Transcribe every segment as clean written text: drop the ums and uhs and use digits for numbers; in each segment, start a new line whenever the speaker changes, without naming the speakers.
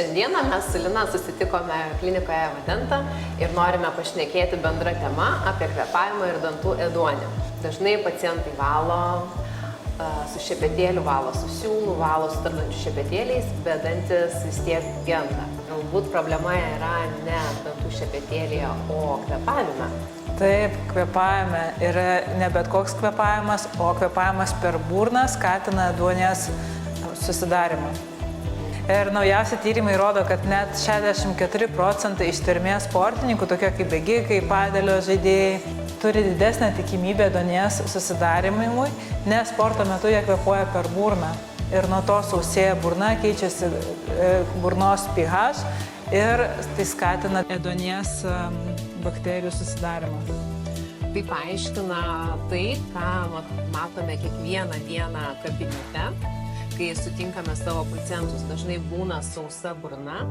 Šiandieną mes su Lina susitikome klinikoje Vadenta ir norime pašnekėti bendrą temą apie kvėpavimą ir dantų ėduonį. Dažnai pacientai valo su šepetėliu, valo su siūlu, valo su tarpdančių šepetėliais, bet dantis vis tiek genda. Galbūt problema yra ne dantų šepetėlyje, o kvėpavime.
Taip, kvėpavime yra ne bet koks kvėpavimas, o kvėpavimas per burną skatina ėduonies susidarimą. Ir naujausi tyrimai rodo, kad net 64% ištvermės sportininkų, tokie kaip bėgikai, padelio žaidėjai, turi didesnę tikimybę ėduonies susidarimui, nes sporto metu jie kvėpuoja per burną. Ir nuo to sausėja burna, keičiasi burnos pH ir tai skatina ėduonies bakterijų susidarimą.
Tai paaiškina tai, ką matome kiekvieną dieną kabinete, kai sutinkame savo pacientus. Dažnai būna sausa burna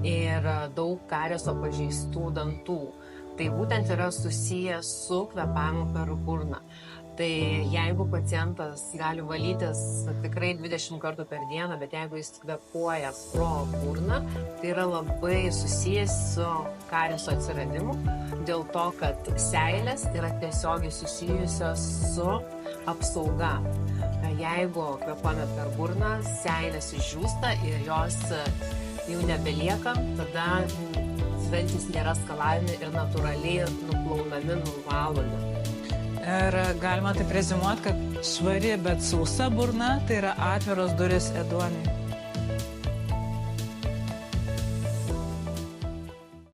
ir daug karieso pažeistų dantų. Tai būtent yra susijęs su kvėpavimu per burną. Tai jeigu pacientas gali valytis tikrai 20 kartų per dieną, bet jeigu jis kvėpuoja pro burną, tai yra labai susijęs su karieso atsiradimu, dėl to, kad seilės yra tiesiogiai susijusios su apsauga. Jeigu kvėpuojame per burną, seilės išdžiūsta ir jos jau nebelieka, tada dantys nėra skalavimi ir natūraliai nuplaunami, nuvalomi.
Ir galima taip reziumuoti, kad švari, bet sausa burna tai yra atviros durys ėduoniui.